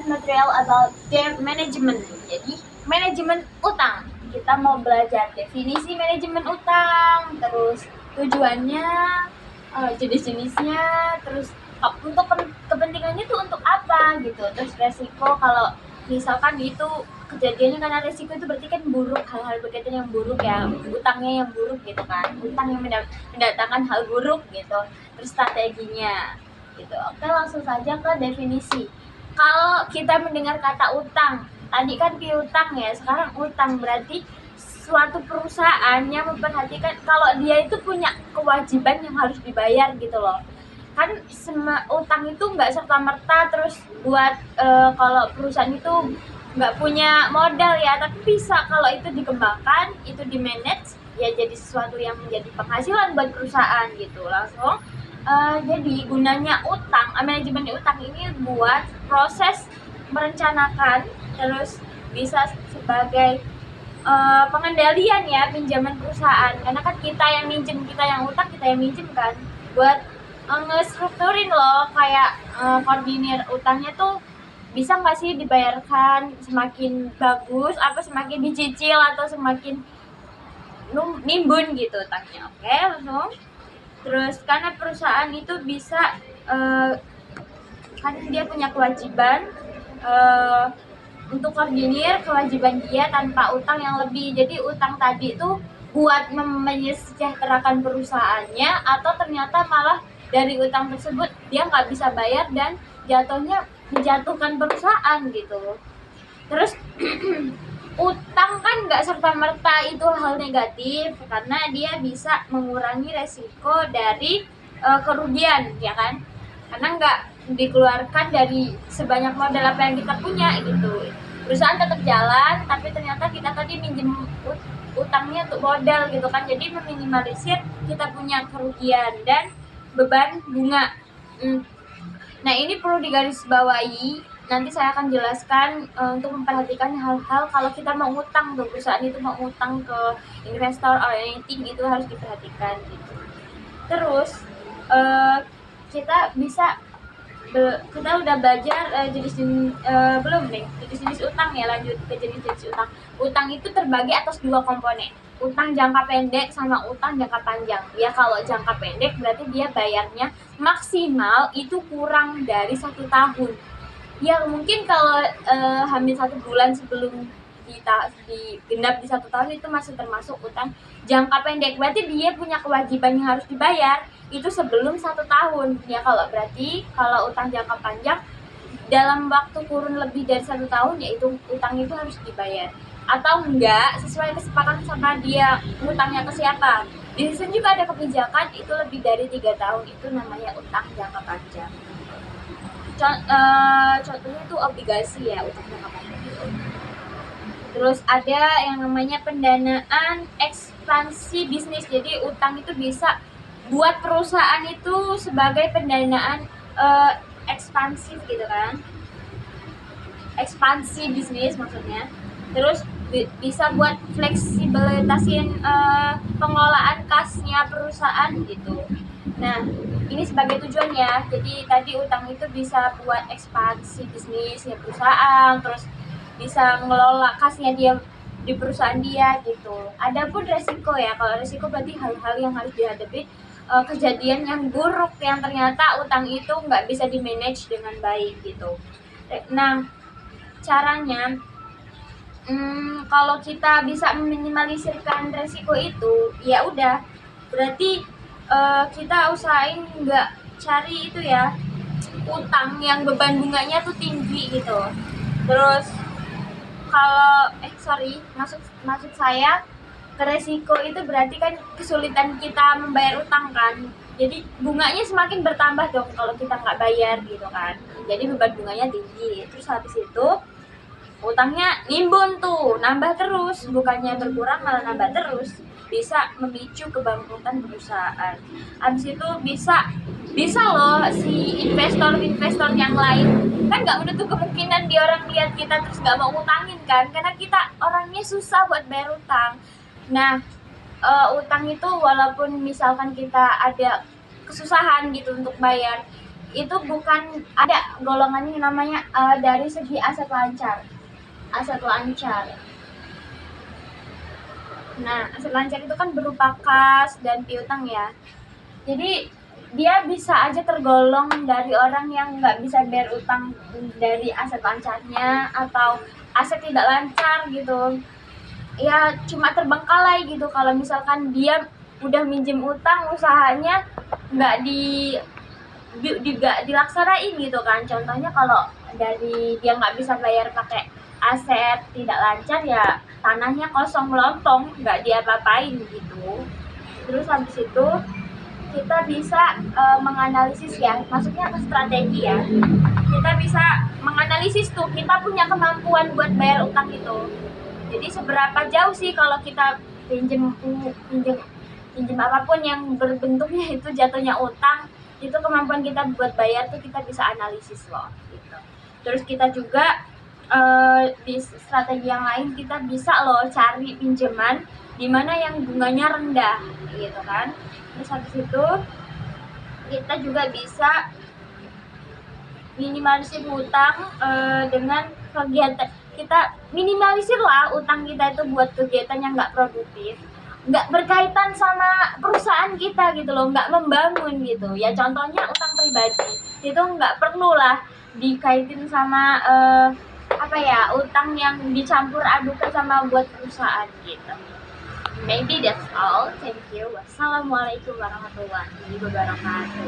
material about debt management. Jadi manajemen utang. Kita mau belajar definisi manajemen utang, terus tujuannya, jenis-jenisnya, terus untuk kepentingannya tuh untuk apa gitu. Terus resiko kalau misalkan itu kejadiannya karena resiko itu berarti kan buruk, hal-hal berkaitan yang buruk ya, utangnya yang buruk gitu kan, utang yang mendatangkan hal buruk gitu. Terus strateginya gitu. Oke, langsung saja ke definisi. Kalau kita mendengar kata utang, tadi kan piutang ya, sekarang utang berarti suatu perusahaan yang memperhatikan kalau dia itu punya kewajiban yang harus dibayar gitu loh. Kan utang itu nggak serta-merta terus buat kalau perusahaan itu nggak punya modal ya, tapi bisa kalau itu dikembangkan, itu di-manage, ya jadi sesuatu yang menjadi penghasilan buat perusahaan gitu. Langsung jadi gunanya utang, manajemen utang ini buat proses merencanakan, terus bisa sebagai pengendalian ya pinjaman perusahaan, karena kan kita yang minjem, kita yang utang, kita yang minjem kan, buat nge-strukturin loh kayak koordinir utangnya tuh bisa nggak sih dibayarkan semakin bagus, apa semakin dicicil atau semakin nimbun gitu utangnya. Oke, langsung. Terus karena perusahaan itu bisa kan dia punya kewajiban untuk koordinir kewajiban dia tanpa utang yang lebih. Jadi utang tadi itu buat menyejahterakan perusahaannya, atau ternyata malah dari utang tersebut dia nggak bisa bayar dan jatuhnya menjatuhkan perusahaan gitu. Terus utang kan nggak serta-merta itu hal negatif, karena dia bisa mengurangi resiko dari kerugian ya kan, karena nggak dikeluarkan dari sebanyak modal apa yang kita punya gitu. Perusahaan tetap jalan, tapi ternyata kita tadi minjem utangnya untuk modal gitu kan, jadi meminimalisir kita punya kerugian dan beban bunga. Nah, ini perlu digarisbawahi. Nanti saya akan jelaskan untuk memperhatikan hal-hal kalau kita mau ngutang ke perusahaan itu, mau ngutang ke investor or anything, itu harus diperhatikan gitu. Terus kita bisa kita udah belajar jenis-jenis belum nih jenis-jenis utang ya, lanjut ke jenis-jenis utang. Utang itu terbagi atas dua komponen, utang jangka pendek sama utang jangka panjang. Ya kalau jangka pendek berarti dia bayarnya maksimal itu kurang dari 1 tahun. Ya mungkin kalau hamil 1 bulan sebelum genap di 1 tahun itu masih termasuk utang jangka pendek. Berarti dia punya kewajiban yang harus dibayar itu sebelum 1 tahun. Ya kalau berarti kalau utang jangka panjang dalam waktu kurun lebih dari 1 tahun, yaitu utang itu harus dibayar. Atau enggak, sesuai kesepakatan sama dia utangnya ke siapa. Di sini juga ada kebijakan itu lebih dari 3 tahun, itu namanya utang jangka panjang. Contohnya itu obligasi ya, utang jangka panjang itu. Terus ada yang namanya pendanaan ekspansi bisnis. Jadi utang itu bisa buat perusahaan itu sebagai pendanaan ekspansif gitu kan, ekspansi bisnis maksudnya. Terus bisa buat fleksibilitasin pengelolaan kasnya perusahaan gitu. Nah, ini sebagai tujuan ya. Jadi tadi utang itu bisa buat ekspansi bisnisnya perusahaan, terus bisa ngelola kasnya dia di perusahaan dia gitu. Adapun resiko ya, kalau resiko berarti hal-hal yang harus dihadapi, kejadian yang buruk yang ternyata utang itu nggak bisa di-manage dengan baik gitu. Nah, caranya kalau kita bisa meminimalisirkan resiko itu, ya udah berarti kita usahain nggak cari itu ya utang yang beban bunganya tuh tinggi gitu. Terus kalau maksud saya ke resiko itu berarti kan kesulitan kita membayar utang kan, jadi bunganya semakin bertambah dong kalau kita nggak bayar gitu kan, jadi beban bunganya tinggi. Terus habis itu utangnya nimbun tuh, nambah terus, bukannya berkurang malah nambah terus, bisa memicu kebangkrutan perusahaan. Habis itu bisa loh si investor yang lain kan nggak menutup kemungkinan dia orang lihat kita terus nggak mau ngutangin kan, karena kita orangnya susah buat bayar utang. Nah, utang itu walaupun misalkan kita ada kesusahan gitu untuk bayar, itu bukan ada golongannya namanya dari segi aset lancar. Aset lancar. Nah, aset lancar itu kan berupa kas dan piutang ya. Jadi dia bisa aja tergolong dari orang yang nggak bisa bayar utang dari aset lancarnya atau aset tidak lancar gitu. Ya cuma terbengkalai gitu kalau misalkan dia udah minjem utang, usahanya nggak dilaksanain gitu kan. Contohnya kalau dari dia nggak bisa bayar pakai aset tidak lancar, ya tanahnya kosong melontong, nggak diapa-apain gitu. Terus habis itu kita bisa menganalisis ya, maksudnya strategi ya. Kita bisa menganalisis tuh kita punya kemampuan buat bayar utang itu. Jadi seberapa jauh sih kalau kita pinjem apapun yang berbentuknya itu jatuhnya utang, itu kemampuan kita buat bayar tuh kita bisa analisis loh gitu. Terus kita juga di strategi yang lain kita bisa loh cari pinjaman di mana yang bunganya rendah gitu kan. Terus habis itu kita juga bisa minimalisir hutang dengan kegiatan kita. Minimalisir lah utang kita itu buat kegiatan yang nggak produktif, nggak berkaitan sama perusahaan kita gitu loh, nggak membangun gitu ya. Contohnya utang pribadi itu nggak perlu lah dikaitin sama utang yang dicampur adukan sama buat perusahaan gitu. Maybe that's all. Thank you. Wassalamualaikum warahmatullahi wabarakatuh.